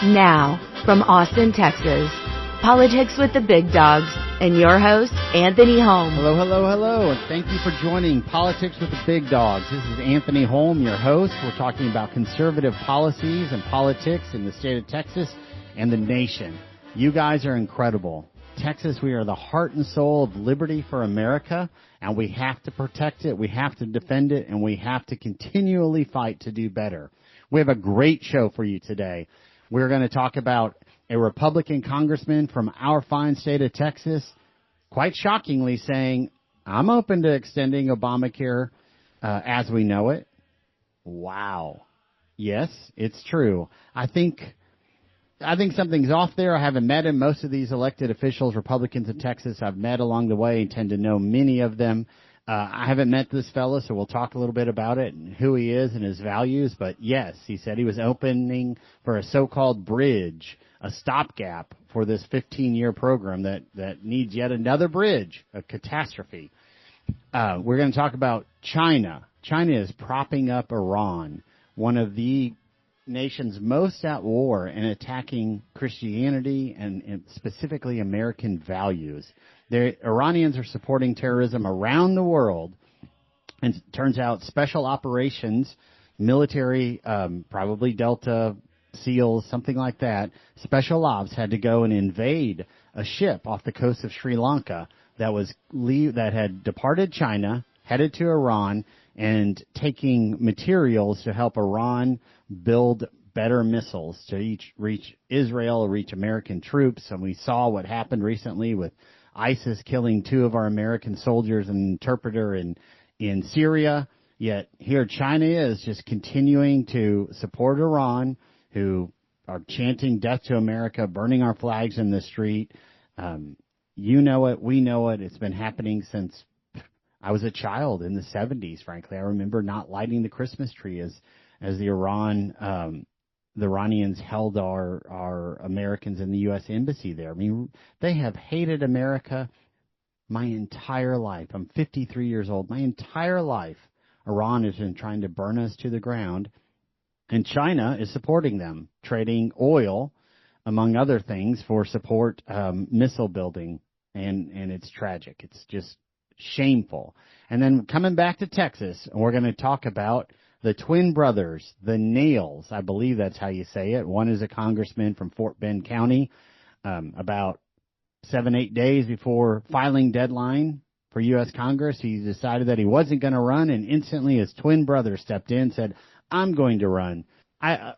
Now, from Austin, Texas, Politics with the Big Dogs, and your host, Anthony Holm. Hello, hello, hello, and thank you for joining Politics with the Big Dogs. This is Anthony Holm, your host. We're talking about conservative policies and politics in the state of Texas and the nation. You guys are incredible. Texas, we are the heart and soul of liberty for America, and we have to protect it, we have to defend it, and we have to continually fight to do better. We have a great show for you today. We're going to talk about a Republican congressman from our fine state of Texas, quite shockingly saying, I'm open to extending Obamacare as we know it. Wow. Yes, it's true. I think something's off there. I haven't met him. Most of these elected officials, Republicans in Texas, I've met along the way and tend to know many of them. I haven't met this fellow, so we'll talk a little bit about it and who he is and his values. But yes, he said he was opening for a so-called bridge, a stopgap for this 15-year program that needs yet another bridge, a catastrophe. We're going to talk about China. China is propping up Iran, one of the nations most at war and attacking Christianity and specifically American values. The Iranians are supporting terrorism around the world, and it turns out special operations, military, probably Delta, SEALs, something like that, special ops had to go and invade a ship off the coast of Sri Lanka that had departed China, headed to Iran, and taking materials to help Iran build better missiles to reach Israel, reach American troops. And we saw what happened recently with ISIS killing 2 of our American soldiers and an interpreter in Syria. Yet here China is just continuing to support Iran, who are chanting death to America, burning our flags in the street. You know it. We know it. It's been happening since I was a child in the 70s, frankly. I remember not lighting the Christmas tree as the Iranians held our Americans in the U.S. Embassy there. I mean, they have hated America my entire life. I'm 53 years old. My entire life, Iran has been trying to burn us to the ground, and China is supporting them, trading oil, among other things, for support missile building, and it's tragic. It's just shameful. And then coming back to Texas, we're going to talk about the twin brothers, the Nehls, I believe that's how you say it. One is a congressman from Fort Bend County. About 7-8 days before filing deadline for U.S. Congress, he decided that he wasn't going to run, and instantly his twin brother stepped in and said, I'm going to run. I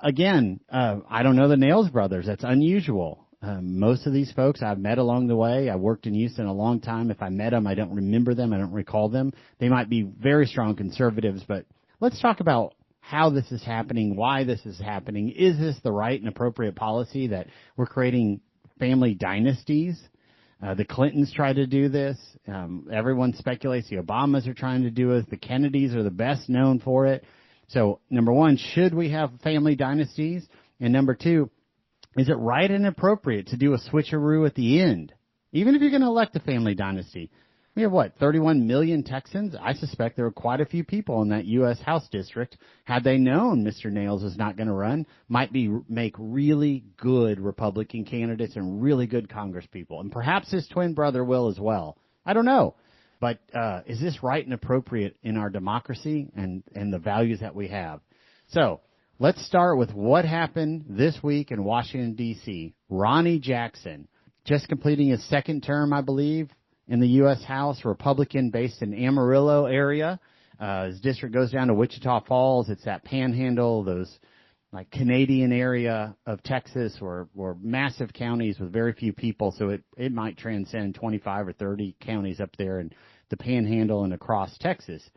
don't know the Nehls brothers. That's unusual. Most of these folks I've met along the way. I worked in Houston a long time. If I met them, I don't remember them. I don't recall them. They might be very strong conservatives, but let's talk about how this is happening, why this is happening. Is this the right and appropriate policy that we're creating family dynasties? The Clintons try to do this. Everyone speculates the Obamas are trying to do it. The Kennedys are the best known for it. So, number one, should we have family dynasties? And number two, is it right and appropriate to do a switcheroo at the end? Even if you're going to elect a family dynasty. We have, 31 million Texans? I suspect there were quite a few people in that U.S. House district, had they known Mr. Nehls is not going to run, make really good Republican candidates and really good congresspeople. And perhaps his twin brother will as well. I don't know. But is this right and appropriate in our democracy and the values that we have? So let's start with what happened this week in Washington, D.C. Ronnie Jackson, just completing his second term, I believe, in the U.S. House, Republican based in Amarillo area. His district goes down to Wichita Falls. It's that panhandle, those like Canadian area of Texas or massive counties with very few people. So it might transcend 25 or 30 counties up there in the panhandle and across Texas.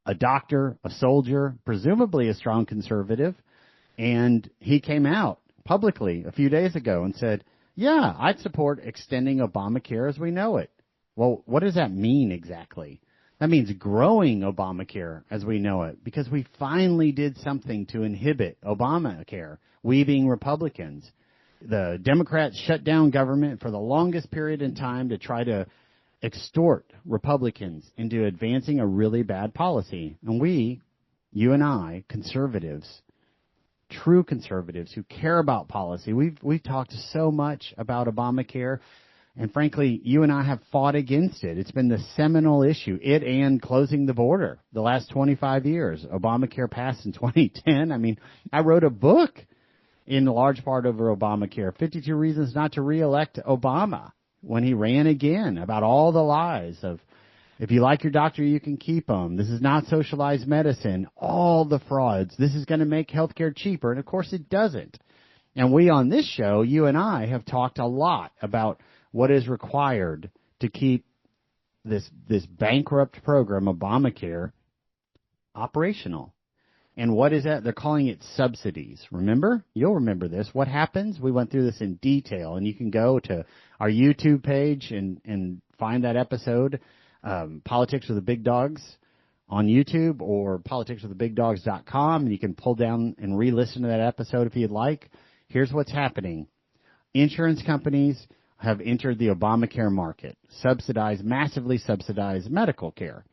A doctor, a soldier, presumably a strong conservative. And he came out publicly a few days ago and said, yeah, I'd support extending Obamacare as we know it. Well, what does that mean exactly? That means growing Obamacare as we know it, because we finally did something to inhibit Obamacare, we being Republicans. The Democrats shut down government for the longest period in time to try to extort Republicans into advancing a really bad policy. And we, you and I, conservatives, true conservatives who care about policy. We've talked so much about Obamacare, and frankly, you and I have fought against it. It's been the seminal issue, it and closing the border the last 25 years. Obamacare passed in 2010. I mean, I wrote a book in large part over Obamacare, 52 Reasons Not to Reelect Obama, when he ran again, about all the lies of, if you like your doctor, you can keep them. This is not socialized medicine. All the frauds. This is going to make healthcare cheaper. And, of course, it doesn't. And we on this show, you and I, have talked a lot about what is required to keep this bankrupt program, Obamacare, operational. And what is that? They're calling it subsidies. Remember? You'll remember this. What happens? We went through this in detail, and you can go to our YouTube page and find that episode, Politics with the Big Dogs on YouTube, or politicswiththebigdogs.com, and you can pull down and re-listen to that episode if you'd like. Here's what's happening. Insurance companies have entered the Obamacare market, massively subsidized medical care.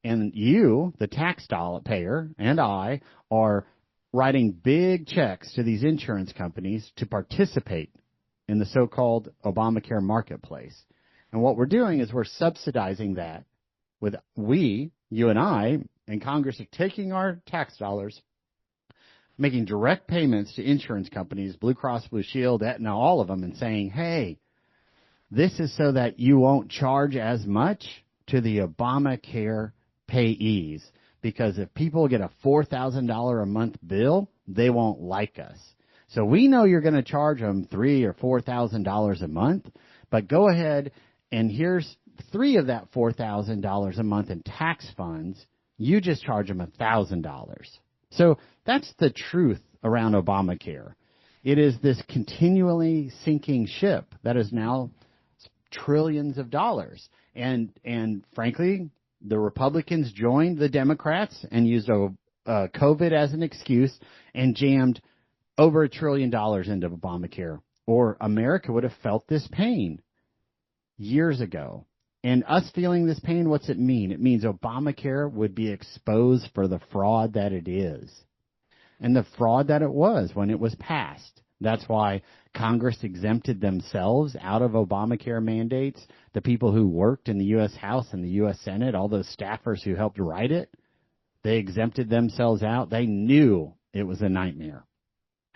And you, the tax dollar payer, and I are writing big checks to these insurance companies to participate in the so-called Obamacare marketplace. And what we're doing is we're subsidizing that with you and I, and Congress are taking our tax dollars, making direct payments to insurance companies, Blue Cross Blue Shield, Aetna, all of them, and saying, hey, this is so that you won't charge as much to the Obamacare payees, because if people get a $4,000 a month bill, they won't like us. So we know you're going to charge them $3,000 or $4,000 a month, but go ahead and here's $3,000 of that $4,000 a month in tax funds. You just charge them $1,000. So that's the truth around Obamacare. It is this continually sinking ship that is now trillions of dollars. And frankly, the Republicans joined the Democrats and used COVID as an excuse and jammed over $1 trillion into Obamacare, or America would have felt this pain years ago. And us feeling this pain, what's it mean? It means Obamacare would be exposed for the fraud that it is, and the fraud that it was when it was passed. That's why Congress exempted themselves out of Obamacare mandates. The people who worked in the U.S. House and the U.S. Senate, all those staffers who helped write it, they exempted themselves out. They knew it was a nightmare.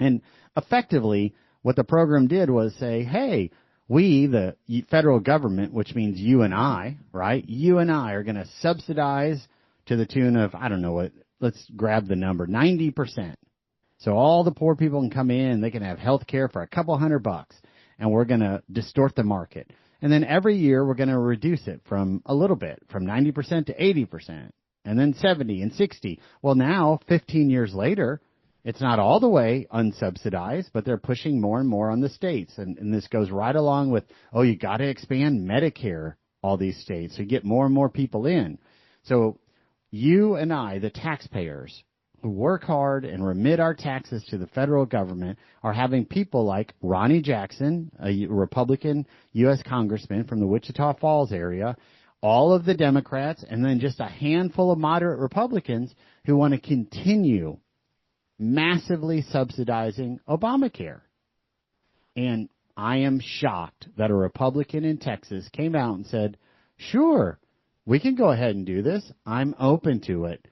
And effectively, what the program did was say, hey, we, the federal government, which means you and I, right? You and I are going to subsidize to the tune of, I don't know what, let's grab the number, 90%. So all the poor people can come in, they can have health care for a couple $100, and we're going to distort the market. And then every year we're going to reduce it from a little bit, from 90% to 80%, and then 70 and 60. Well, now, 15 years later, it's not all the way unsubsidized, but they're pushing more and more on the states. And this goes right along with, you got to expand Medicare, all these states, so you get more and more people in. So you and I, the taxpayers, who work hard and remit our taxes to the federal government, are having people like Ronnie Jackson, a Republican U.S. congressman from the Wichita Falls area, all of the Democrats, and then just a handful of moderate Republicans who want to continue massively subsidizing Obamacare. And I am shocked that a Republican in Texas came out and said, sure, we can go ahead and do this. I'm open to it,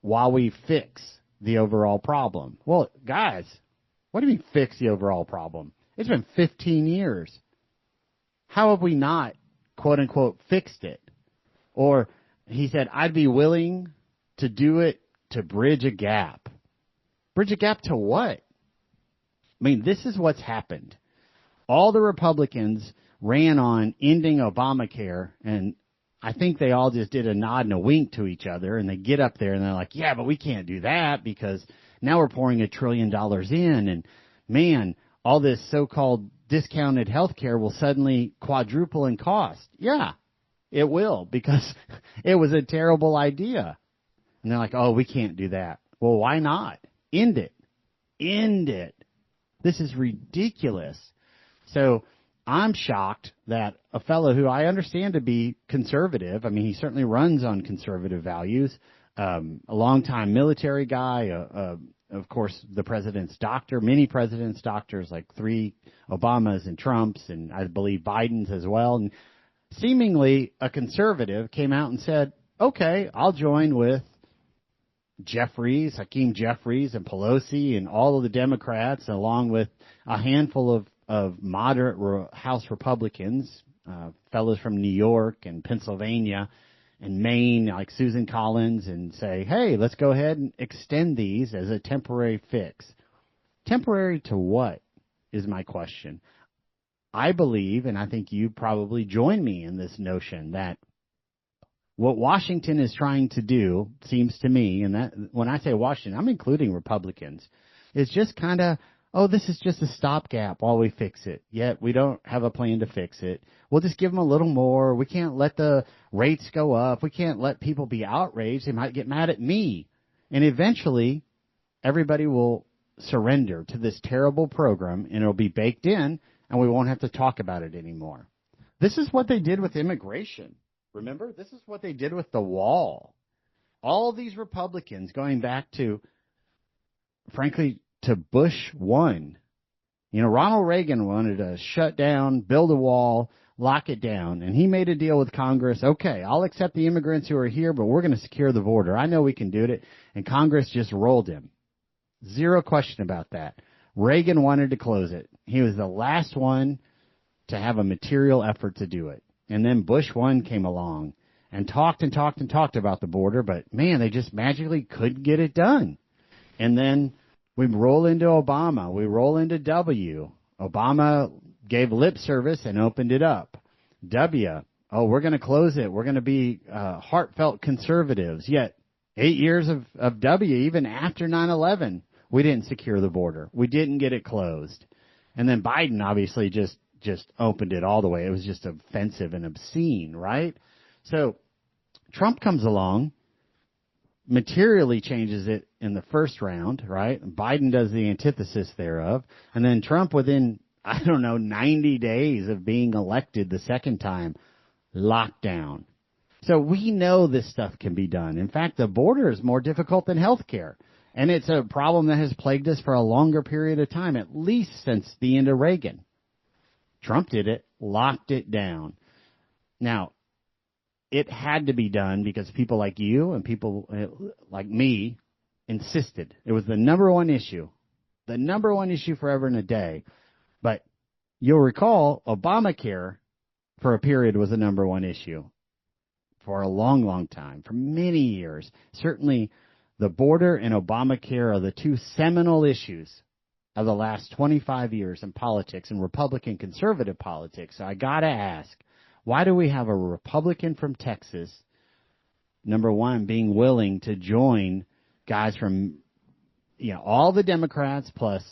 while we fix the overall problem. Well, guys, what do you mean fix the overall problem? It's been 15 years. How have we not, quote unquote, fixed it? Or he said, I'd be willing to do it to bridge a gap. Bridge a gap to what? I mean, this is what's happened. All the Republicans ran on ending Obamacare, and I think they all just did a nod and a wink to each other, and they get up there and they're like, yeah, but we can't do that because now we're pouring $1 trillion in, and man, all this so-called discounted health care will suddenly quadruple in cost. Yeah, it will, because it was a terrible idea. And they're like, oh, we can't do that. Well, why not? End it. End it. This is ridiculous. So I'm shocked that a fellow who I understand to be conservative, I mean, he certainly runs on conservative values, a longtime military guy, of course, the president's doctor, many presidents' doctors, like 3 Obamas and Trumps, and I believe Biden's as well. And seemingly a conservative came out and said, okay, I'll join with Hakeem Jeffries and Pelosi and all of the Democrats, along with a handful of moderate House Republicans, fellows from New York and Pennsylvania and Maine, like Susan Collins, and say, hey, let's go ahead and extend these as a temporary fix. Temporary to what is my question. I believe, and I think you probably join me in this notion, that what Washington is trying to do, seems to me, and that when I say Washington, I'm including Republicans, is just kind of, oh, this is just a stopgap while we fix it. Yet we don't have a plan to fix it. We'll just give them a little more. We can't let the rates go up. We can't let people be outraged. They might get mad at me. And eventually, everybody will surrender to this terrible program, and it'll be baked in, and we won't have to talk about it anymore. This is what they did with immigration. Remember? This is what they did with the wall. All these Republicans, going back to, frankly, to Bush 1. You know, Ronald Reagan wanted to shut down, build a wall, lock it down, and he made a deal with Congress. Okay, I'll accept the immigrants who are here, but we're going to secure the border. I know we can do it, and Congress just rolled him. Zero question about that. Reagan wanted to close it. He was the last one to have a material effort to do it. And then Bush 1 came along and talked about the border, but, man, they just magically couldn't get it done. And then we roll into Obama. We roll into W. Obama gave lip service and opened it up. W. Oh, we're going to close it. We're going to be heartfelt conservatives. Yet 8 years of W, even after 9/11, we didn't secure the border. We didn't get it closed. And then Biden obviously just opened it all the way. It was just offensive and obscene, right? So Trump comes along, materially changes it in the first round, right? Biden does the antithesis thereof. And then Trump, within, 90 days of being elected the second time, lockdown. So we know this stuff can be done. In fact, the border is more difficult than health care. And it's a problem that has plagued us for a longer period of time, at least since the end of Reagan. Trump did it, locked it down. Now, it had to be done because people like you and people like me insisted. It was the number one issue forever and a day. But you'll recall Obamacare for a period was the number one issue for a long, long time, for many years. Certainly the border and Obamacare are the two seminal issues of the last 25 years in politics and Republican conservative politics. So I got to ask, why do we have a Republican from Texas, number one, being willing to join guys from, all the Democrats plus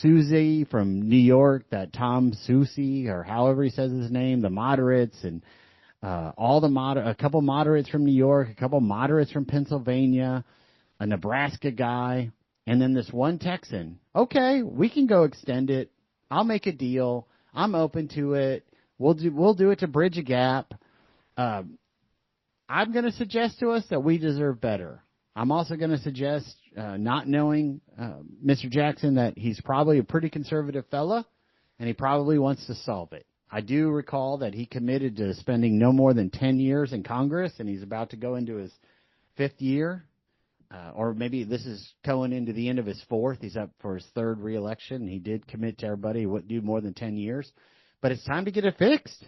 Susie from New York, that Tom Susie, or however he says his name, the moderates, and a couple moderates from New York, a couple moderates from Pennsylvania, a Nebraska guy, and then this one Texan. Okay, we can go extend it. I'll make a deal. I'm open to it. We'll do it to bridge a gap. I'm going to suggest to us that we deserve better. I'm also going to suggest, not knowing Mr. Jackson, that he's probably a pretty conservative fella, and he probably wants to solve it. I do recall that he committed to spending no more than 10 years in Congress, and he's about to go into his 5th year. Or maybe this is going into the end of his 4th. He's up for his 3rd reelection. He did commit to everybody he wouldn't do more than 10 years. But it's time to get it fixed.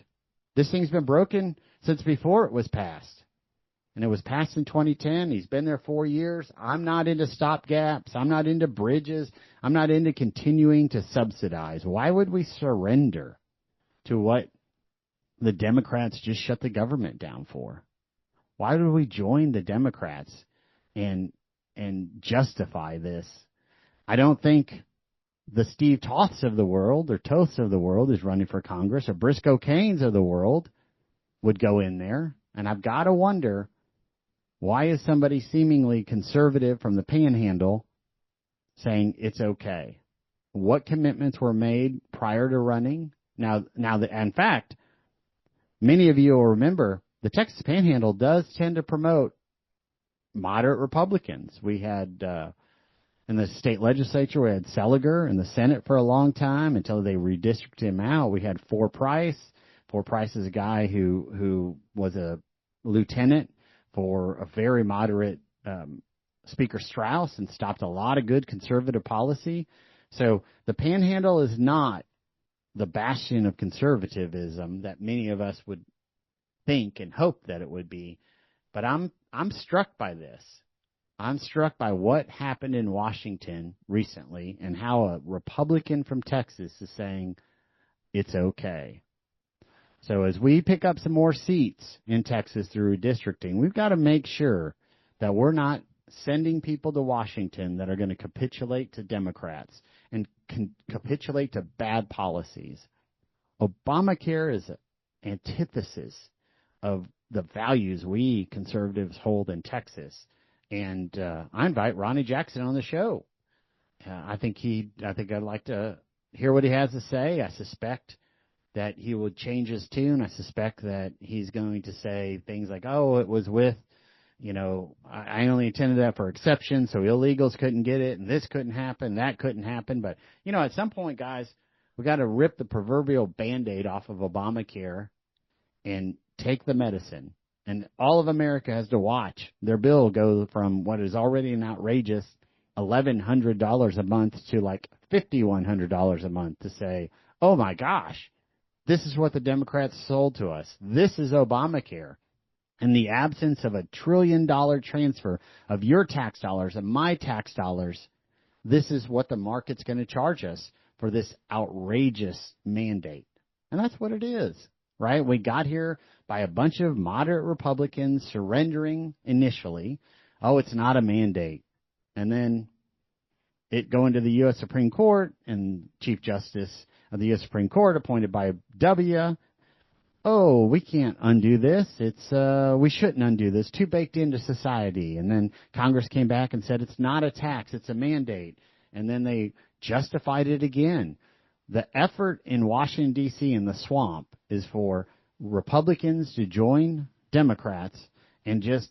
This thing's been broken since before it was passed. And it was passed in 2010. He's been there 4 years. I'm not into stopgaps. I'm not into bridges. I'm not into continuing to subsidize. Why would we surrender to what the Democrats just shut the government down for? Why would we join the Democrats and justify this? I don't think the Steve Toths of the world or Toths of the world is running for Congress, or Briscoe Caines of the world would go in there. And I've got to wonder, why is somebody seemingly conservative from the Panhandle saying it's okay? What commitments were made prior to running? Now, in fact, many of you will remember the Texas Panhandle does tend to promote moderate Republicans. We had in the state legislature, we had Seliger in the Senate for a long time until they redistricted him out. We had Four Price. Four Price is a guy who was a lieutenant for a very moderate Speaker Strauss and stopped a lot of good conservative policy. So the Panhandle is not the bastion of conservatism that many of us would think and hope that it would be. But I'm struck by this. I'm struck by what happened in Washington recently and how a Republican from Texas is saying it's okay. So as we pick up some more seats in Texas through redistricting, we've got to make sure that we're not sending people to Washington that are going to capitulate to Democrats and capitulate to bad policies. Obamacare is an antithesis of the values we conservatives hold in Texas. And I invite Ronnie Jackson on the show. I think I'd like to hear what he has to say. I suspect that he would change his tune. I suspect that he's going to say things like, oh, it was with, I only intended that for exception, so illegals couldn't get it, and this couldn't happen, that couldn't happen. But, at some point, guys, we got to rip the proverbial Band-Aid off of Obamacare and take the medicine. And all of America has to watch their bill go from what is already an outrageous $1,100 a month to like $5,100 a month to say, oh, my gosh, this is what the Democrats sold to us. This is Obamacare. In the absence of $1 trillion transfer of your tax dollars and my tax dollars, this is what the market's going to charge us for this outrageous mandate. And that's what it is, right? We got here by a bunch of moderate Republicans surrendering initially. Oh, it's not a mandate. And then it going to the U.S. Supreme Court, and Chief Justice of the U.S. Supreme Court appointed by W. Oh, we can't undo this. We shouldn't undo this. Too baked into society. And then Congress came back and said it's not a tax, it's a mandate. And then they justified it again. The effort in Washington, D.C. in the swamp is for Republicans to join Democrats and just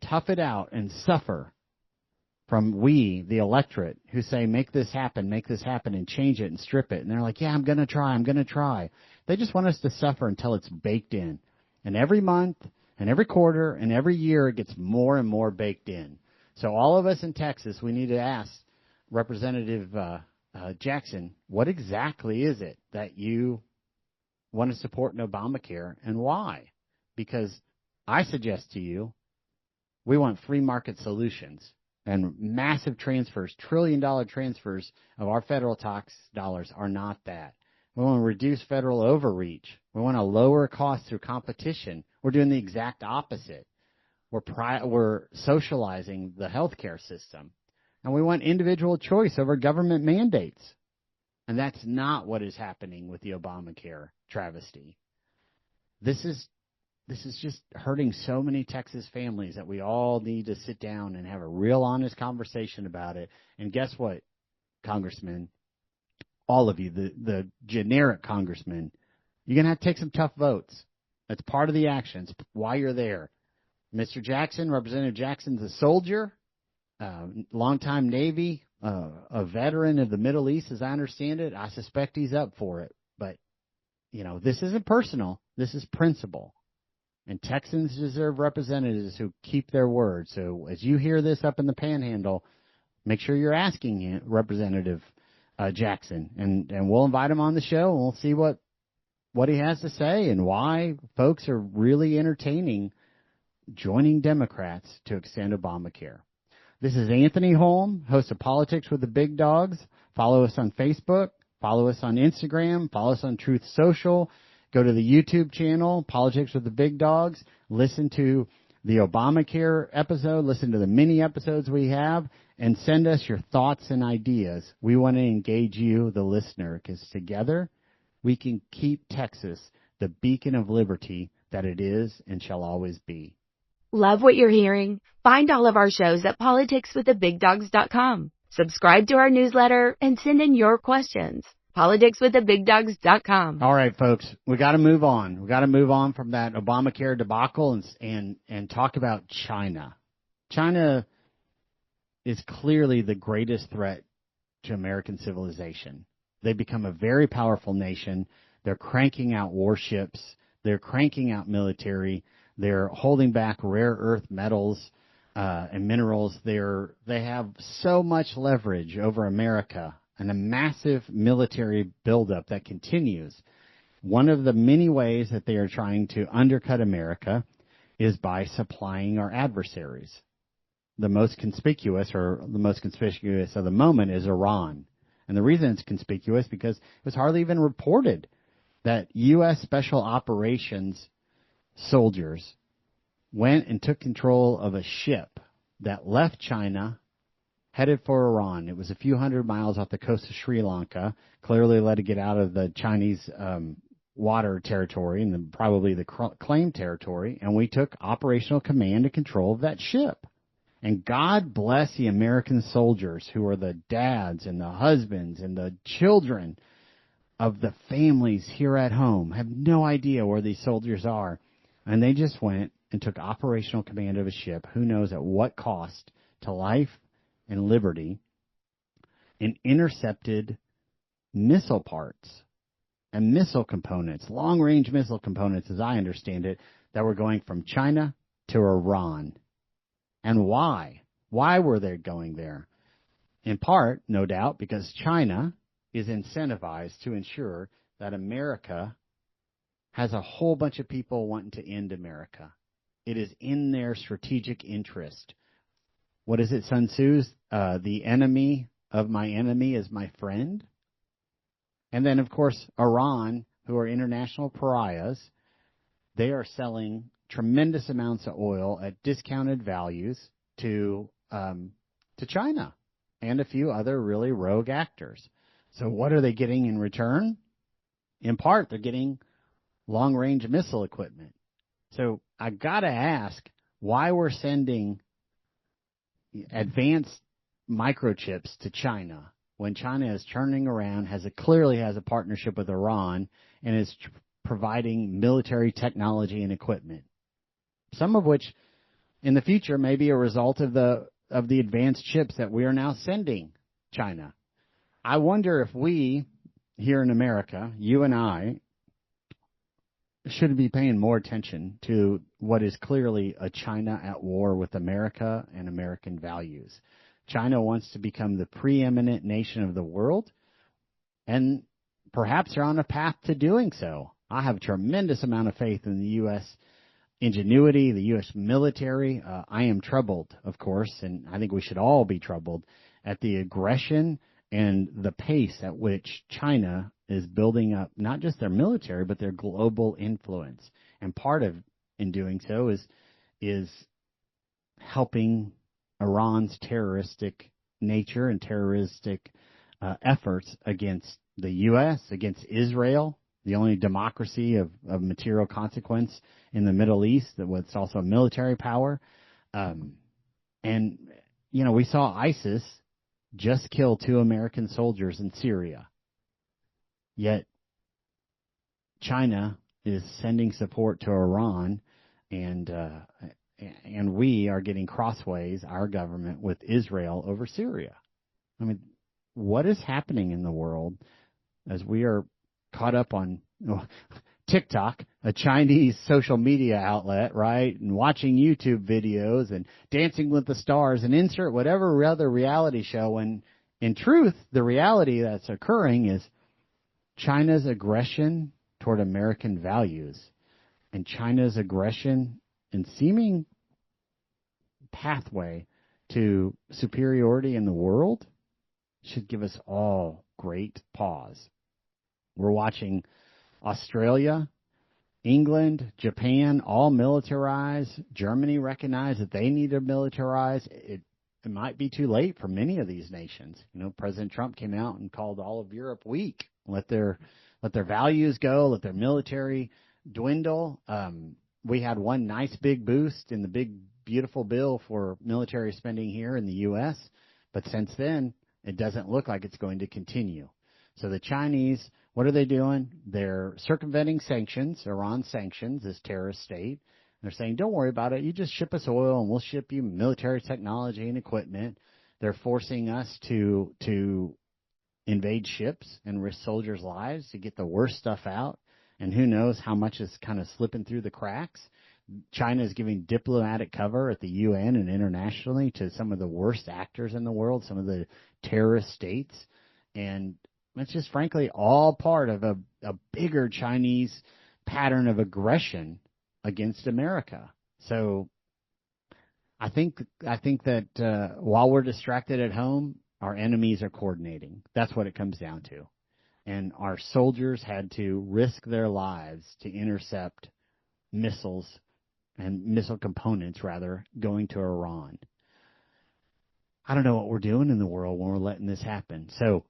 tough it out and suffer from we, the electorate, who say, make this happen, and change it and strip it. And they're like, yeah, I'm going to try. They just want us to suffer until it's baked in. And every month and every quarter and every year it gets more and more baked in. So all of us in Texas, we need to ask Representative Jackson, what exactly is it that you want to support in Obamacare and why? Because I suggest to you, we want free market solutions. And massive transfers, trillion-dollar transfers of our federal tax dollars are not that. We want to reduce federal overreach. We want to lower costs through competition. We're doing the exact opposite. We're socializing the healthcare system. And we want individual choice over government mandates. And that's not what is happening with the Obamacare travesty. This is just hurting so many Texas families that we all need to sit down and have a real honest conversation about it. And guess what, Congressman? All of you, the generic congressmen, you're going to have to take some tough votes. That's part of the actions, why you're there. Mr. Jackson, Representative Jackson's a soldier, longtime Navy, a veteran of the Middle East, as I understand it. I suspect he's up for it. But, this isn't personal. This is principle. And Texans deserve representatives who keep their word. So as you hear this up in the Panhandle, make sure you're asking Representative Jackson. And we'll invite him on the show, and we'll see what he has to say and why folks are really entertaining joining Democrats to extend Obamacare. This is Anthony Holm, host of Politics with the Big Dogs. Follow us on Facebook. Follow us on Instagram. Follow us on Truth Social. Go to the YouTube channel, Politics with the Big Dogs. Listen to the Obamacare episode. Listen to the mini episodes we have. And send us your thoughts and ideas. We want to engage you, the listener, because together we can keep Texas the beacon of liberty that it is and shall always be. Love what you're hearing? Find all of our shows at politicswiththebigdogs.com. Subscribe to our newsletter and send in your questions. politicswiththebigdogs.com. All right, folks, we got to move on. We got to move on from that Obamacare debacle and talk about China. China is clearly the greatest threat to American civilization. They've become a very powerful nation. They're cranking out warships. They're cranking out military. They're holding back rare earth metals and minerals. They have so much leverage over America and a massive military buildup that continues. One of the many ways that they are trying to undercut America is by supplying our adversaries. The most conspicuous of the moment is Iran. And the reason it's conspicuous because it was hardly even reported that U.S. Special Operations soldiers went and took control of a ship that left China, headed for Iran. It was a few hundred miles off the coast of Sri Lanka, clearly let it get out of the Chinese water territory and probably the claimed territory, and we took operational command and control of that ship. And God bless the American soldiers who are the dads and the husbands and the children of the families here at home. Have no idea where these soldiers are. And they just went and took operational command of a ship, who knows at what cost to life and liberty, and intercepted missile parts and missile components, long-range missile components, as I understand it, that were going from China to Iran. And why? Why were they going there? In part, no doubt, because China is incentivized to ensure that America has a whole bunch of people wanting to end America. It is in their strategic interest. What is it, Sun Tzu's? The enemy of my enemy is my friend. And then, of course, Iran, who are international pariahs, they are selling tremendous amounts of oil at discounted values to China and a few other really rogue actors. So what are they getting in return? In part, they're getting long-range missile equipment. So I got to ask why we're sending advanced microchips to China when China is turning around, clearly has a partnership with Iran, and is providing military technology and equipment. Some of which, in the future, may be a result of the advanced chips that we are now sending China. I wonder if we, here in America, you and I, should be paying more attention to what is clearly a China at war with America and American values. China wants to become the preeminent nation of the world, and perhaps they're on a path to doing so. I have a tremendous amount of faith in the U.S. ingenuity, the U.S. military. I am troubled, of course, and I think we should all be troubled at the aggression and the pace at which China is building up not just their military, but their global influence. And part of, in doing so, is helping Iran's terroristic nature and terroristic efforts against the U.S., against Israel, the only democracy of material consequence in the Middle East, that's also a military power. And, we saw ISIS just kill 2 American soldiers in Syria. Yet China is sending support to Iran, and we are getting crossways, our government, with Israel over Syria. I mean, what is happening in the world as we are caught up on TikTok, a Chinese social media outlet, right, and watching YouTube videos and Dancing with the Stars and insert whatever other reality show, when in truth the reality that's occurring is China's aggression toward American values and China's aggression and seeming pathway to superiority in the world should give us all great pause. We're watching Australia, England, Japan, all militarize. Germany recognized that they need to militarize. It might be too late for many of these nations. President Trump came out and called all of Europe weak. Let their values go. Let their military dwindle. We had one nice big boost in the big, beautiful bill for military spending here in the U.S., but since then, it doesn't look like it's going to continue. So the Chinese, what are they doing? They're circumventing sanctions, Iran sanctions, this terrorist state. They're saying, don't worry about it. You just ship us oil and we'll ship you military technology and equipment. They're forcing us to invade ships and risk soldiers' lives to get the worst stuff out. And who knows how much is kind of slipping through the cracks. China is giving diplomatic cover at the UN and internationally to some of the worst actors in the world, some of the terrorist states. And it's just frankly all part of a bigger Chinese pattern of aggression against America. So I think that while we're distracted at home, our enemies are coordinating. That's what it comes down to. And our soldiers had to risk their lives to intercept missiles and missile components, rather, going to Iran. I don't know what we're doing in the world when we're letting this happen. So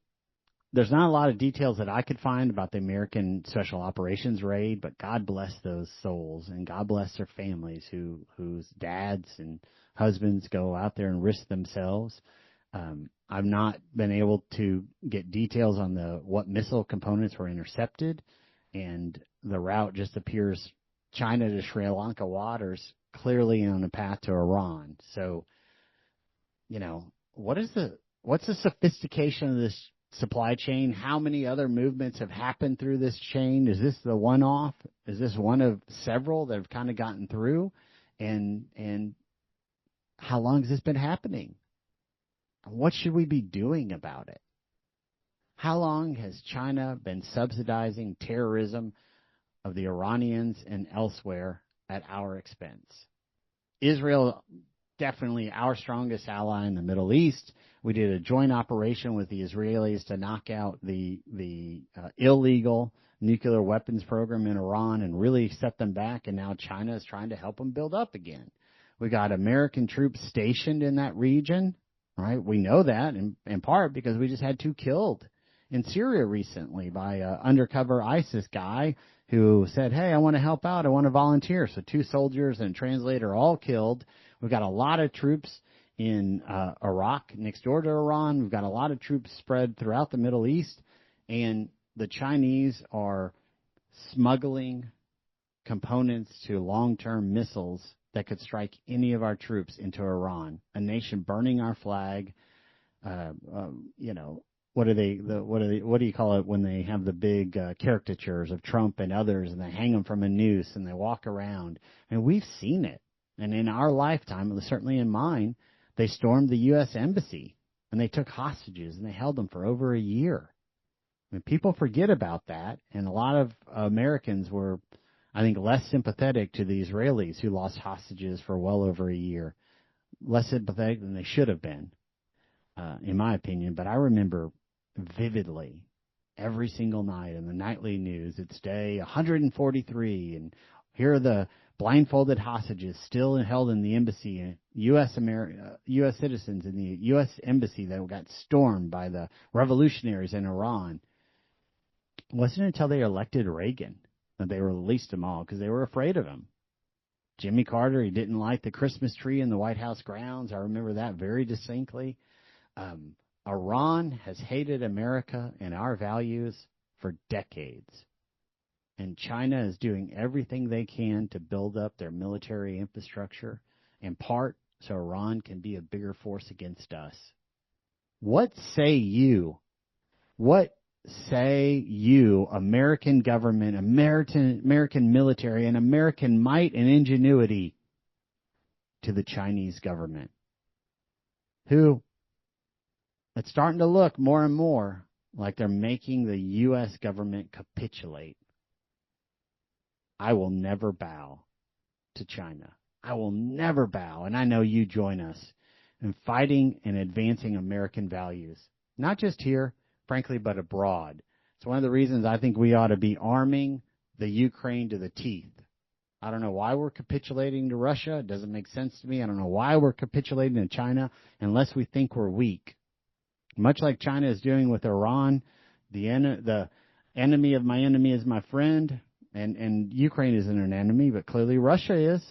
there's not a lot of details that I could find about the American Special Operations raid, but God bless those souls and God bless their families whose dads and husbands go out there and risk themselves. I've not been able to get details on what missile components were intercepted, and the route just appears China to Sri Lanka waters, clearly on a path to Iran. So, what's the sophistication of this supply chain? How many other movements have happened through this chain? Is this the one-off? Is this one of several that have kind of gotten through? And how long has this been happening? What should we be doing about it? How long has China been subsidizing terrorism of the Iranians and elsewhere at our expense? Israel, definitely our strongest ally in the Middle East. We did a joint operation with the Israelis to knock out the illegal nuclear weapons program in Iran and really set them back, and now China is trying to help them build up again. We got American troops stationed in that region, right? We know that in part because we just had 2 killed in Syria recently by an undercover ISIS guy who said, hey, I want to help out. I want to volunteer. So 2 soldiers and a translator all killed. We've got a lot of troops in Iraq next door to Iran. We've got a lot of troops spread throughout the Middle East. And the Chinese are smuggling components to long-term missiles that could strike any of our troops into Iran, a nation burning our flag. What do you call it when they have the big caricatures of Trump and others, and they hang them from a noose and they walk around? And we've seen it. And in our lifetime, certainly in mine, they stormed the U.S. Embassy and they took hostages and they held them for over a year. I mean, people forget about that, and a lot of Americans were, I think, less sympathetic to the Israelis who lost hostages for well over a year. Less sympathetic than they should have been, in my opinion. But I remember vividly every single night in the nightly news, it's day 143, and here are the blindfolded hostages still held in the embassy, U.S. citizens in the U.S. embassy that got stormed by the revolutionaries in Iran. It wasn't until they elected Reagan that they released them all because they were afraid of him. Jimmy Carter, he didn't light the Christmas tree in the White House grounds. I remember that very distinctly. Iran has hated America and our values for decades. And China is doing everything they can to build up their military infrastructure, in part so Iran can be a bigger force against us. What say you? What say you, American government, American military, and American might and ingenuity to the Chinese government, who it's starting to look more and more like they're making the U.S. government capitulate? I will never bow to China. I will never bow, and I know you join us in fighting and advancing American values, not just here, frankly, but abroad. It's one of the reasons I think we ought to be arming the Ukraine to the teeth. I don't know why we're capitulating to Russia. It doesn't make sense to me. I don't know why we're capitulating to China unless we think we're weak. Much like China is doing with Iran, the enemy of my enemy is my friend. And Ukraine isn't an enemy, but clearly Russia is.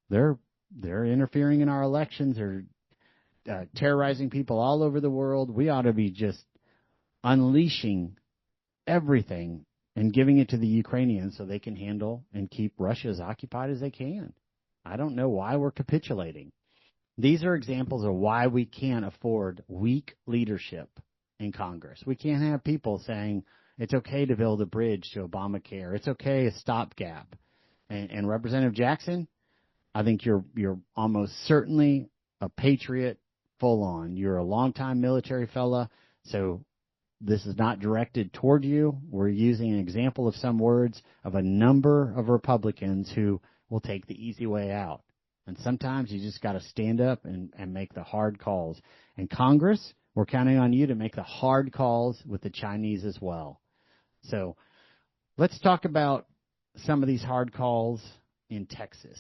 They're interfering in our elections. They're terrorizing people all over the world. We ought to be just unleashing everything and giving it to the Ukrainians so they can handle and keep Russia as occupied as they can. I don't know why we're capitulating. These are examples of why we can't afford weak leadership in Congress. We can't have people saying it's okay to build a bridge to Obamacare. It's okay, a stopgap. And Representative Jackson, I think you're almost certainly a patriot full on. You're a longtime military fella, so this is not directed toward you. We're using an example of some words of a number of Republicans who will take the easy way out. And sometimes you just got to stand up and make the hard calls. And Congress, we're counting on you to make the hard calls with the Chinese as well. So let's talk about some of these hard calls in Texas.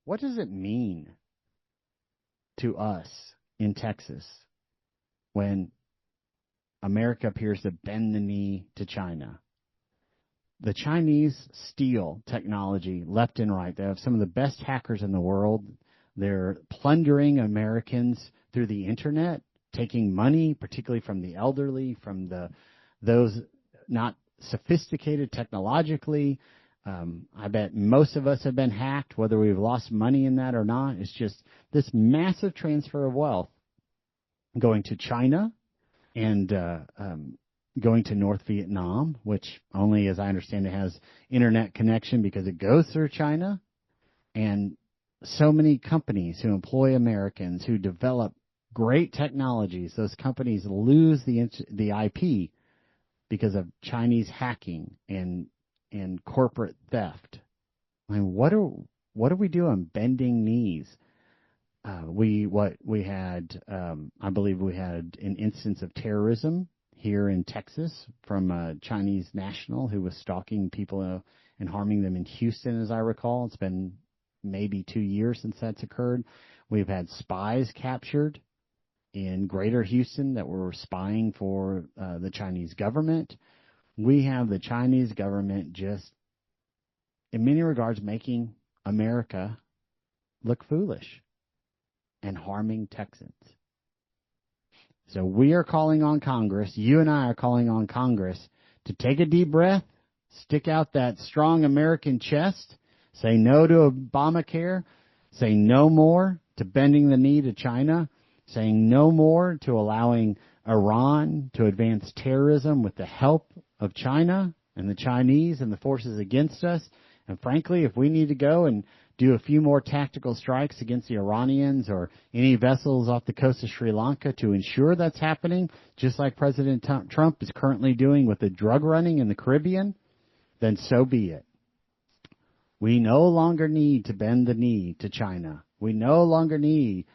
What does it mean to us in Texas when America appears to bend the knee to China? The Chinese steal technology left and right. They have some of the best hackers in the world. They're plundering Americans through the internet, taking money, particularly from the elderly, from those not sophisticated technologically. I bet most of us have been hacked, whether we've lost money in that or not. It's just this massive transfer of wealth going to China and going to North Vietnam, which only, as I understand it, has internet connection because it goes through China. And so many companies who employ Americans who develop great technologies, those companies lose the IP because of Chinese hacking and corporate theft. I mean, what are we doing bending knees? We had, I believe we had an instance of terrorism here in Texas from a Chinese national who was stalking people and harming them in Houston, as I recall. It's been maybe 2 years since that's occurred. We've had spies captured in greater Houston that were spying for the Chinese government. We have the Chinese government just, in many regards, making America look foolish and harming Texans. So we are calling on Congress, you and I are calling on Congress to take a deep breath, stick out that strong American chest, say no to Obamacare, say no more to bending the knee to China, saying no more to allowing Iran to advance terrorism with the help of China and the Chinese and the forces against us. And frankly, if we need to go and do a few more tactical strikes against the Iranians or any vessels off the coast of Sri Lanka to ensure that's happening, just like President Trump is currently doing with the drug running in the Caribbean, then so be it. We no longer need to bend the knee to China. We no longer need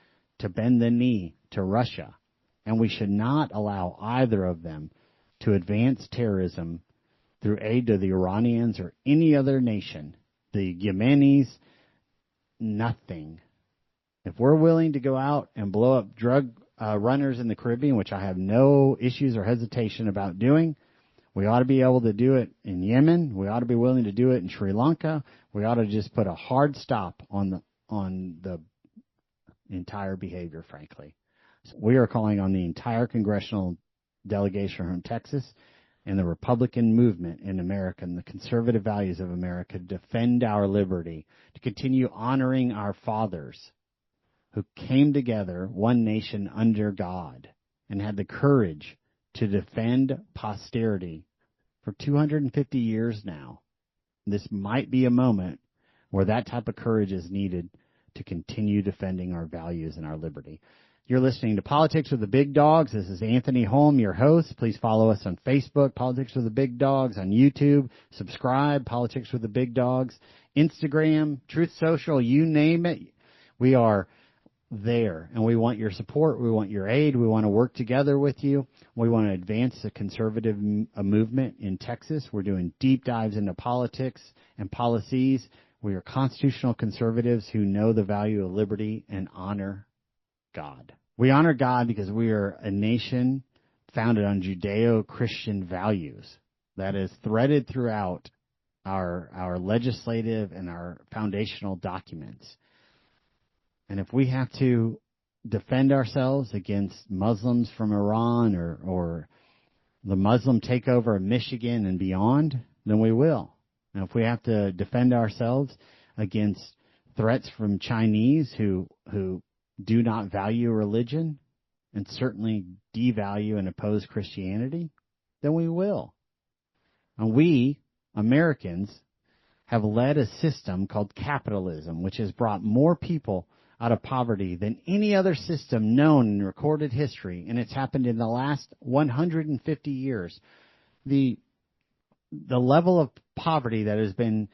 to bend the knee to Russia. And we should not allow either of them to advance terrorism through aid to the Iranians or any other nation. The Yemenis, nothing. If we're willing to go out and blow up drug runners in the Caribbean, which I have no issues or hesitation about doing, we ought to be able to do it in Yemen. We ought to be willing to do it in Sri Lanka. We ought to just put a hard stop on the entire behavior, frankly. So we are calling on the entire congressional delegation from Texas and the Republican movement in America and the conservative values of America to defend our liberty, to continue honoring our fathers who came together, one nation under God, and had the courage to defend posterity for 250 years now. This might be a moment where that type of courage is needed to continue defending our values and our liberty. You're listening to Politics with the Big Dogs. This is Anthony Holm, your host. Please follow us on Facebook, Politics with the Big Dogs, on YouTube. Subscribe, Politics with the Big Dogs. Instagram, Truth Social, you name it. We are there, and we want your support. We want your aid. We want to work together with you. We want to advance the conservative movement in Texas. We're doing deep dives into politics and policies. We are constitutional conservatives who know the value of liberty and honor God. We honor God because we are a nation founded on Judeo-Christian values that is threaded throughout our legislative and our foundational documents. And if we have to defend ourselves against Muslims from Iran or the Muslim takeover of Michigan and beyond, then we will. And if we have to defend ourselves against threats from Chinese who do not value religion and certainly devalue and oppose Christianity, then we will. And we, Americans, have led a system called capitalism, which has brought more people out of poverty than any other system known in recorded history, and it's happened in the last 150 years. The level of poverty that has been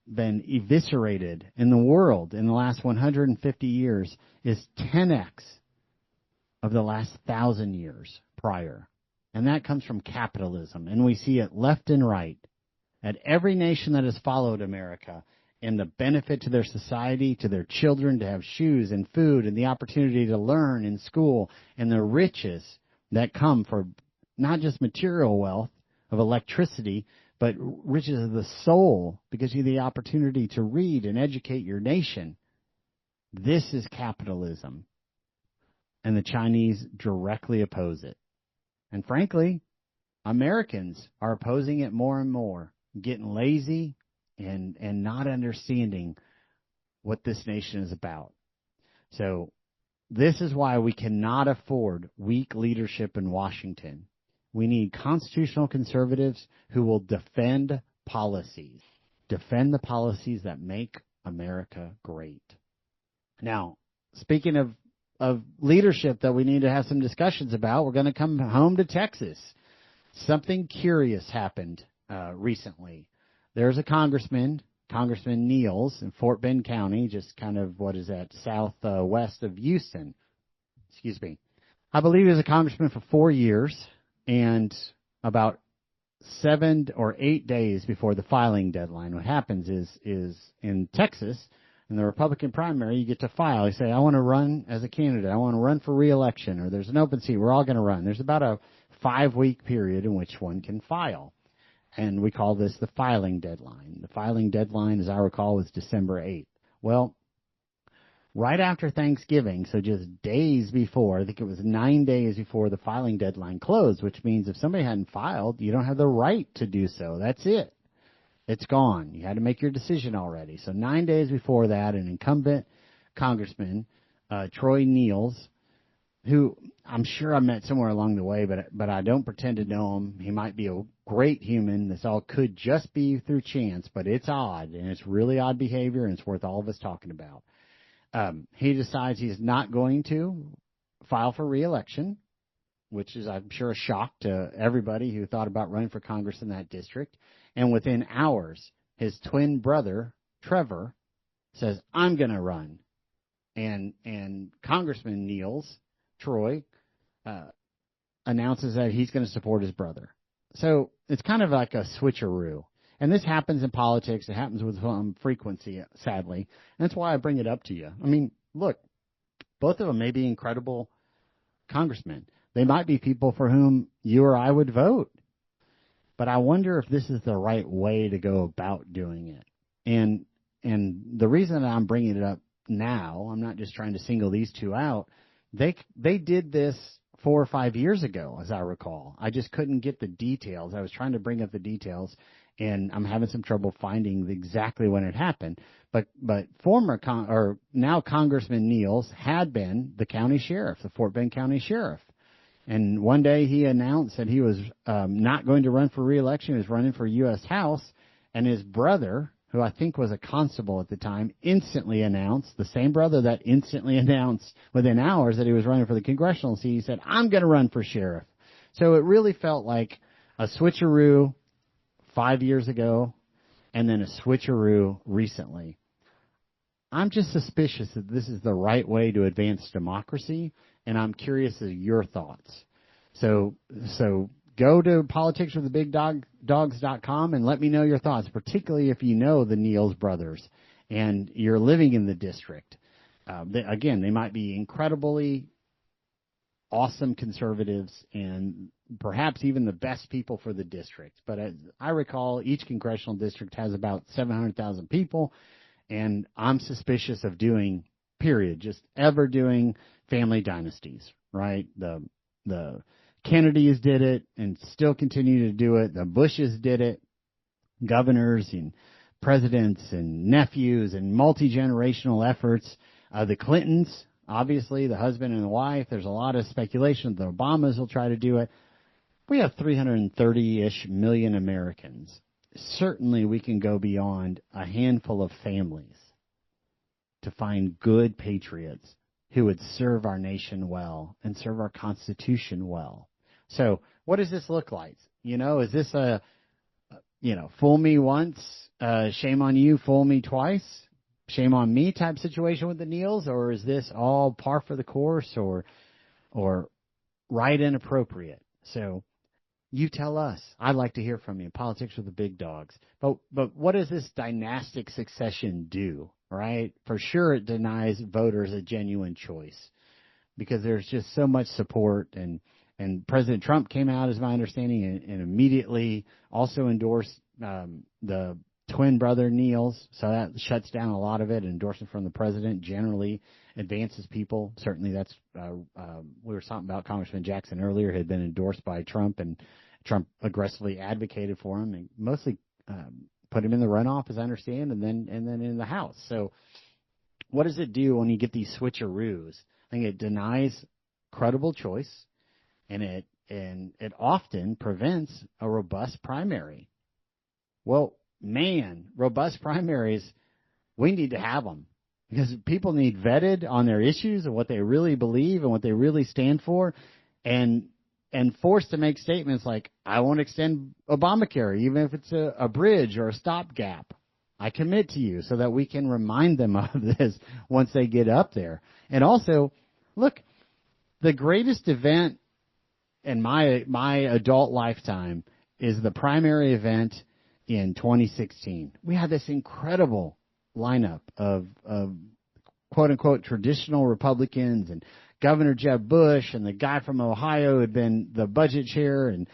eviscerated in the world in the last 150 years is 10x of the last 1,000 years prior. And that comes from capitalism. And we see it left and right at every nation that has followed America, and the benefit to their society, to their children, to have shoes and food and the opportunity to learn in school, and the riches that come for not just material wealth of electricity, but riches of the soul, because you have the opportunity to read and educate your nation. This is capitalism. And the Chinese directly oppose it. And frankly, Americans are opposing it more and more, getting lazy and not understanding what this nation is about. So this is why we cannot afford weak leadership in Washington. We need constitutional conservatives who will defend the policies that make America great. Now, speaking of leadership that we need to have some discussions about, we're going to come home to Texas. Something curious happened recently. There's a Congressman Nehls in Fort Bend County, just kind of, southwest of Houston. Excuse me. I believe he was a congressman for 4 years, and about 7 or 8 days before the filing deadline, what happens is in Texas, in the Republican primary, you get to file. You say, I want to run as a candidate. I want to run for re-election, or there's an open seat. We're all going to run. There's about a 5-week period in which one can file. And we call this the filing deadline. The filing deadline, as I recall, was December 8th. Well, right after Thanksgiving, so just days before, I think it was 9 days before the filing deadline closed, which means if somebody hadn't filed, you don't have the right to do so. That's it. It's gone. You had to make your decision already. So 9 days before that, an incumbent congressman, Troy Nehls, who I'm sure I met somewhere along the way, but I don't pretend to know him. He might be a great human. This all could just be through chance, but it's odd, and it's really odd behavior, and it's worth all of us talking about. He decides he's not going to file for re-election, which is, I'm sure, a shock to everybody who thought about running for Congress in that district. And within hours, his twin brother, Trevor, says, I'm going to run. And Congressman Nehls, Troy, announces that he's going to support his brother. So it's kind of like a switcheroo. And this happens in politics. It happens with frequency, sadly. And that's why I bring it up to you. I mean, look, both of them may be incredible congressmen. They might be people for whom you or I would vote. But I wonder if this is the right way to go about doing it. And the reason that I'm bringing it up now, I'm not just trying to single these two out. They did this 4 or 5 years ago, as I recall. I just couldn't get the details. I was trying to bring up the details, and I'm having some trouble finding exactly when it happened. But now Congressman Nehls had been the county sheriff, the Fort Bend County sheriff. And one day he announced that he was not going to run for re-election. He was running for U.S. House. And his brother, who I think was a constable at the time, instantly announced, the same brother that instantly announced within hours that he was running for the congressional seat, he said, I'm going to run for sheriff. So it really felt like a switcheroo 5 years ago and then a switcheroo recently. I'm just suspicious that this is the right way to advance democracy, and I'm curious of your thoughts. So go to politicswiththebigdogs.com and let me know your thoughts, particularly if you know the Nehls brothers and you're living in the district. They might be incredibly awesome conservatives and perhaps even the best people for the district. But as I recall, each congressional district has about 700,000 people, and I'm suspicious of doing family dynasties, right? The Kennedys did it and still continue to do it. The Bushes did it, governors and presidents and nephews and multi-generational efforts. The Clintons, obviously, the husband and the wife. There's a lot of speculation that the Obamas will try to do it. We have 330-ish million Americans. Certainly we can go beyond a handful of families to find good patriots who would serve our nation well and serve our Constitution well. So what does this look like? Is this a, fool me once, shame on you, fool me twice, shame on me type situation with the Nehls? Or is this all par for the course or right and appropriate? So you tell us. I'd like to hear from you. Politics with the big dogs. But what does this dynastic succession do, right? For sure it denies voters a genuine choice because there's just so much support. And President Trump came out, as my understanding, and immediately also endorsed the twin brother Nehls. So that shuts down a lot of it. Endorsement from the president generally advances people. Certainly that's we were talking about Congressman Jackson earlier, had been endorsed by Trump, and Trump aggressively advocated for him and mostly put him in the runoff, as I understand, and then in the House. So what does it do when you get these switcheroos? I think it denies credible choice, and it often prevents a robust primary. Well, man, robust primaries, we need to have them because people need vetted on their issues and what they really believe and what they really stand for, and forced to make statements like, I won't extend Obamacare, even if it's a bridge or a stopgap. I commit to you, so that we can remind them of this once they get up there. And also, look, the greatest event in my adult lifetime is the primary event in 2016. We had this incredible lineup of quote-unquote traditional Republicans and Governor Jeb Bush and the guy from Ohio who had been the budget chair, and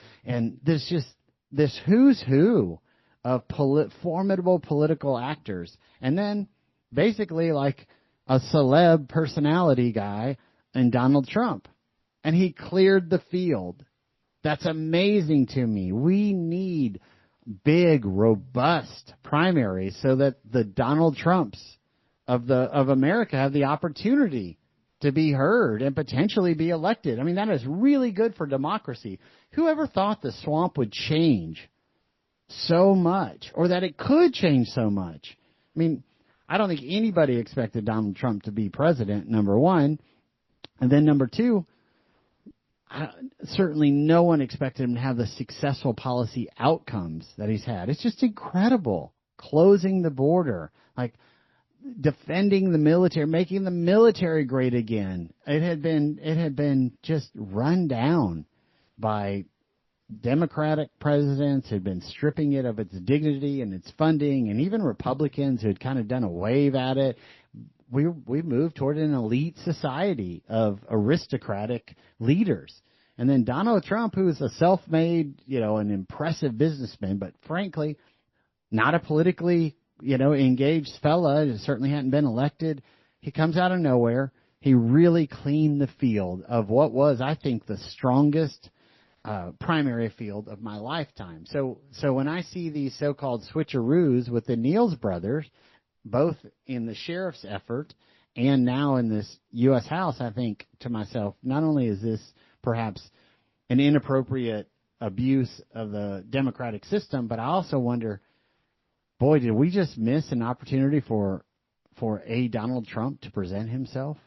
there's just this who's who of formidable political actors. And then basically like a celeb personality guy and Donald Trump. And he cleared the field. That's amazing to me. We need big, robust primaries so that the Donald Trumps of America have the opportunity to be heard and potentially be elected. I mean, that is really good for democracy. Whoever thought the swamp would change so much, or that it could change so much? I mean, I don't think anybody expected Donald Trump to be president, number one. And then number two, certainly no one expected him to have the successful policy outcomes that he's had. It's just incredible. Closing the border, like defending the military, making the military great again. It had been just run down by Democratic presidents, had been stripping it of its dignity and its funding, and even Republicans who had kind of done a wave at it. We moved toward an elite society of aristocratic leaders. And then Donald Trump, who is a self-made, an impressive businessman, but frankly, not a politically, engaged fella, certainly hadn't been elected. He comes out of nowhere. He really cleaned the field of what was, I think, the strongest primary field of my lifetime. So when I see these so-called switcheroos with the Nehls brothers, both in the sheriff's effort and now in this U.S. House, I think to myself, not only is this perhaps an inappropriate abuse of the democratic system, but I also wonder, boy, did we just miss an opportunity for a Donald Trump to present himself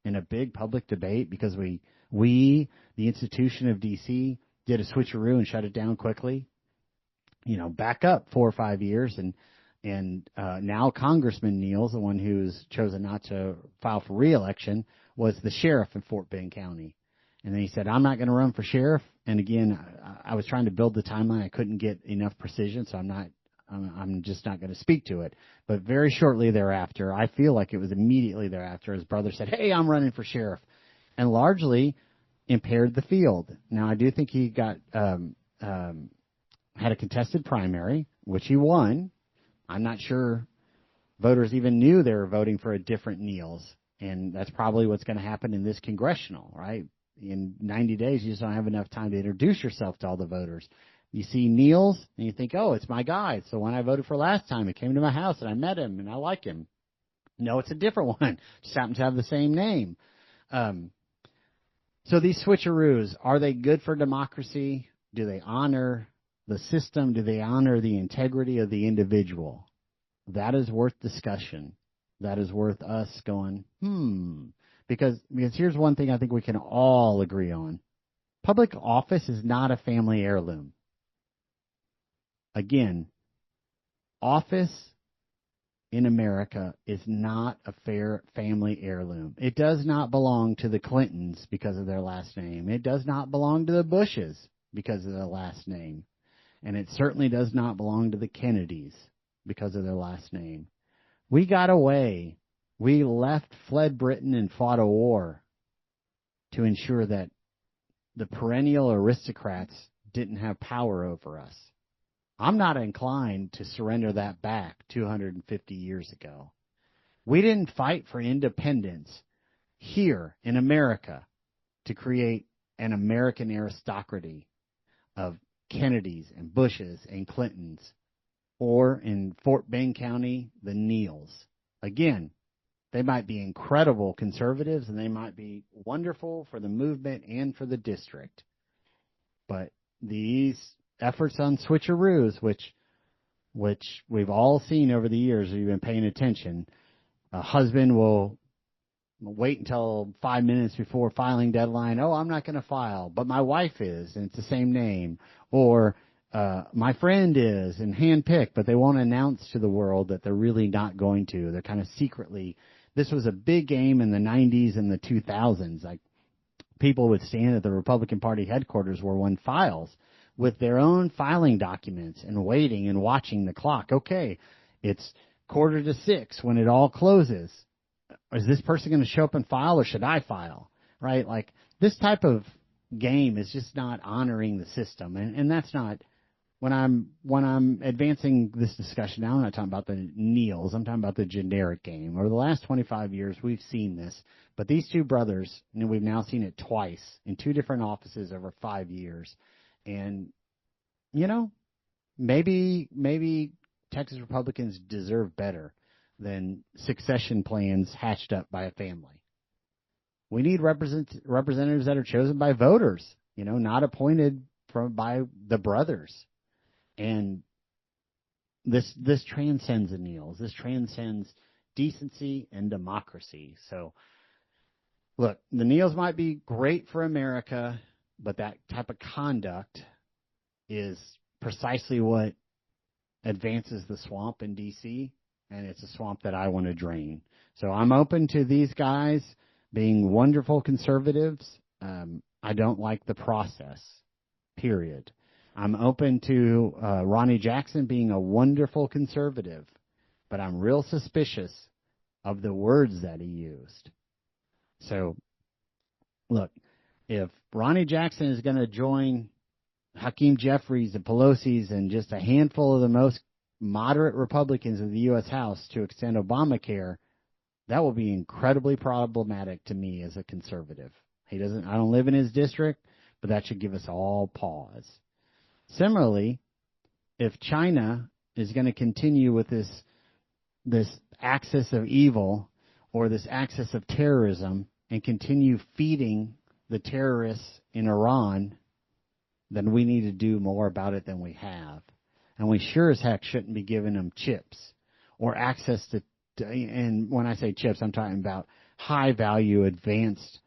in a big public debate because we, the institution of D.C., did a switcheroo and shut it down quickly. Back up 4 or 5 years, and now Congressman Nehls, the one who's chosen not to file for re-election, was the sheriff in Fort Bend County. And then he said, I'm not going to run for sheriff. And again, I was trying to build the timeline. I couldn't get enough precision, so I'm just not going to speak to it. But very shortly thereafter, I feel like it was immediately thereafter, his brother said, hey, I'm running for sheriff, and largely impaired the field. Now, I do think he got had a contested primary, which he won. I'm not sure voters even knew they were voting for a different Nehls, and that's probably what's going to happen in this congressional, right? In 90 days, you just don't have enough time to introduce yourself to all the voters. You see Nehls, and you think, oh, it's my guy. So when I voted for last time, he came to my house, and I met him, and I like him. No, it's a different one. Just happens to have the same name. So these switcheroos, are they good for democracy? Do they honor the system? Do they honor the integrity of the individual? That is worth discussion. That is worth us going, Because here's one thing I think we can all agree on. Public office is not a family heirloom. Again, office in America is not a fair family heirloom. It does not belong to the Clintons because of their last name. It does not belong to the Bushes because of their last name. And it certainly does not belong to the Kennedys because of their last name. We got away. We fled Britain and fought a war to ensure that the perennial aristocrats didn't have power over us. I'm not inclined to surrender that back 250 years ago. We didn't fight for independence here in America to create an American aristocracy of Kennedys and Bushes and Clintons, or in Fort Bend County, the Nehls. Again, they might be incredible conservatives, and they might be wonderful for the movement and for the district. But these efforts on switcheroos, which we've all seen over the years, if you've been paying attention, a husband will wait until 5 minutes before filing deadline. Oh, I'm not going to file, but my wife is, and it's the same name. Or my friend is, and handpicked, but they won't announce to the world that they're really not going to. They're kind of secretly. This was a big game in the 90s and the 2000s. Like, people would stand at the Republican Party headquarters where one files with their own filing documents and waiting and watching the clock. Okay, it's 5:45 when it all closes. Is this person going to show up and file, or should I file? Right? Like, this type of game is just not honoring the system. And that's not, when I'm advancing this discussion now, I'm not talking about the Nehls. I'm talking about the generic game. Over the last 25 years, we've seen this. But these two brothers, and we've now seen it twice in two different offices over 5 years. And, maybe Texas Republicans deserve better than succession plans hatched up by a family. We need representatives that are chosen by voters, not appointed by the brothers. And this transcends the Nehls. This transcends decency and democracy. So, look, the Nehls might be great for America, but that type of conduct is precisely what advances the swamp in D.C., and it's a swamp that I want to drain. So I'm open to these guys being wonderful conservatives. I don't like the process, period. I'm open to Ronnie Jackson being a wonderful conservative, but I'm real suspicious of the words that he used. So, look, if Ronnie Jackson is going to join Hakeem Jeffries, the Pelosi's, and just a handful of the most moderate Republicans in the U.S. House to extend Obamacare, that will be incredibly problematic to me as a conservative. I don't live in his district, but that should give us all pause. Similarly, if China is going to continue with this axis of evil or this axis of terrorism and continue feeding the terrorists in Iran, then we need to do more about it than we have. And we sure as heck shouldn't be giving them chips or access to, and when I say chips, I'm talking about high-value, advanced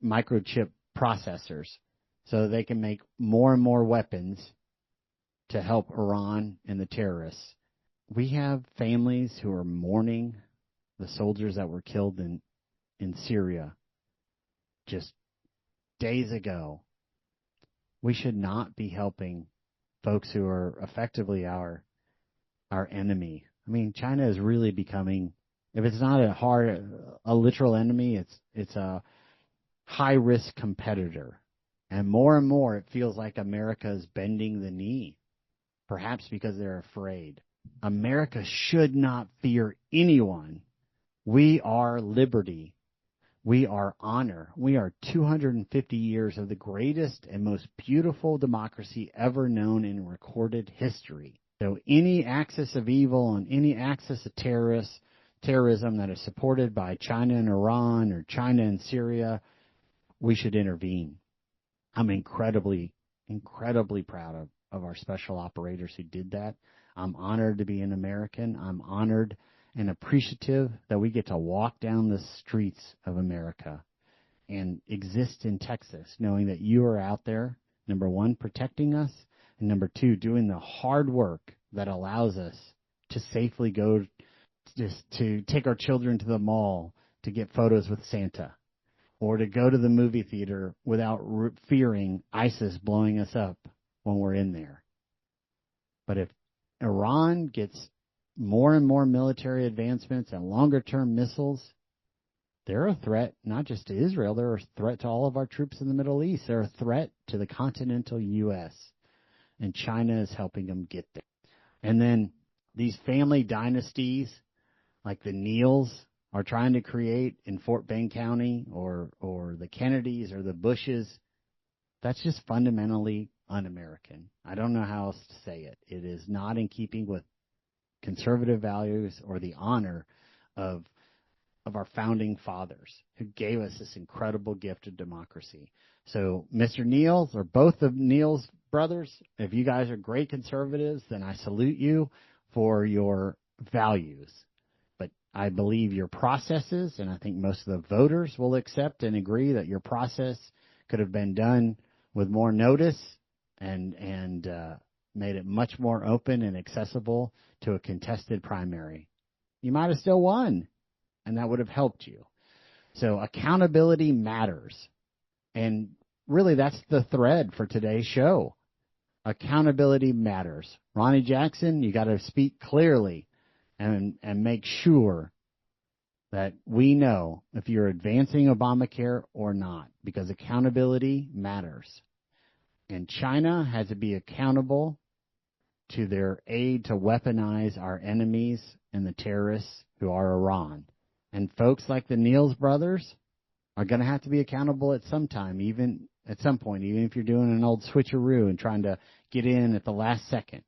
microchip processors so that they can make more and more weapons to help Iran and the terrorists. We have families who are mourning the soldiers that were killed in Syria just days ago. We should not be helping folks who are effectively our enemy. I mean, China is really becoming, if it's not a literal enemy, it's a high-risk competitor. And more it feels like America is bending the knee, perhaps because they're afraid. America should not fear anyone. We are liberty. We are honor. We are 250 years of the greatest and most beautiful democracy ever known in recorded history. So any axis of evil and any axis of terrorism that is supported by China and Iran or China and Syria, we should intervene. I'm incredibly proud of our special operators who did that. I'm honored to be an American. I'm honored and appreciative that we get to walk down the streets of America and exist in Texas, knowing that you are out there, number one, protecting us, and number two, doing the hard work that allows us to safely go just to take our children to the mall to get photos with Santa, or to go to the movie theater without fearing ISIS blowing us up when we're in there. But if Iran gets more and more military advancements and longer-term missiles, they're a threat not just to Israel, they're a threat to all of our troops in the Middle East. They're a threat to the continental U.S., and China is helping them get there. And then these family dynasties like the Nehls are trying to create in Fort Bend County, or the Kennedys or the Bushes, that's just fundamentally un-American. I don't know how else to say it. It is not in keeping with conservative values or the honor of our founding fathers who gave us this incredible gift of democracy. So Mr. Nehls, or both of Nehls brothers, if you guys are great conservatives, then I salute you for your values. But I believe your processes, and I think most of the voters will accept and agree that your process could have been done with more notice and made it much more open and accessible to a contested primary. You might have still won, and that would have helped you. So accountability matters. And really, that's the thread for today's show. Accountability matters. Ronnie Jackson, you got to speak clearly and make sure that we know if you're advancing Obamacare or not, because accountability matters. And China has to be accountable to their aid to weaponize our enemies and the terrorists who are Iran. And folks like the Nehls brothers are going to have to be accountable at some time, even at some point, even if you're doing an old switcheroo and trying to get in at the last second.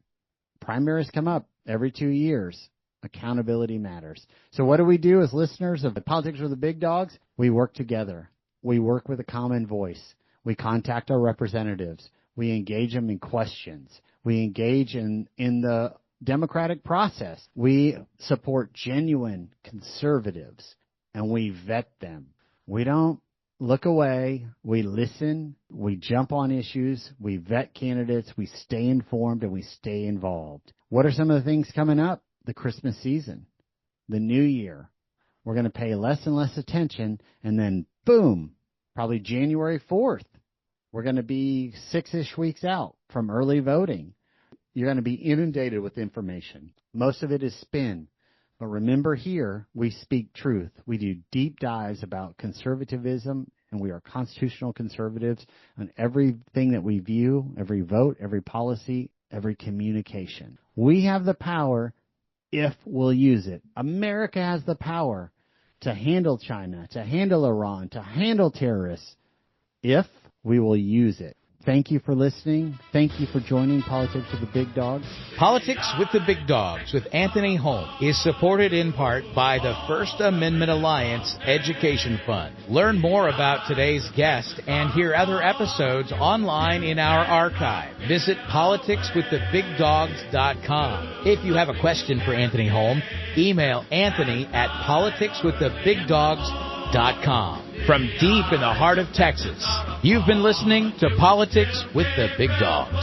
Primaries come up every 2 years. Accountability matters. So what do we do as listeners of the Politics with the Big Dogs? We work together. We work with a common voice. We contact our representatives. We engage them in questions. We engage in the democratic process. We support genuine conservatives, and we vet them. We don't look away. We listen. We jump on issues. We vet candidates. We stay informed, and we stay involved. What are some of the things coming up? The Christmas season, the New Year. We're going to pay less and less attention, and then, boom, probably January 4th, we're going to be 6-ish weeks out from early voting. You're going to be inundated with information. Most of it is spin. But remember, here, we speak truth. We do deep dives about conservatism, and we are constitutional conservatives on everything that we view, every vote, every policy, every communication. We have the power if we'll use it. America has the power to handle China, to handle Iran, to handle terrorists, if we will use it. Thank you for listening. Thank you for joining Politics with the Big Dogs. Politics with the Big Dogs with Anthony Holm is supported in part by the First Amendment Alliance Education Fund. Learn more about today's guest and hear other episodes online in our archive. Visit politicswiththebigdogs.com. If you have a question for Anthony Holm, email Anthony at politicswiththebigdogs.com. From deep in the heart of Texas, you've been listening to Politics with the Big Dogs.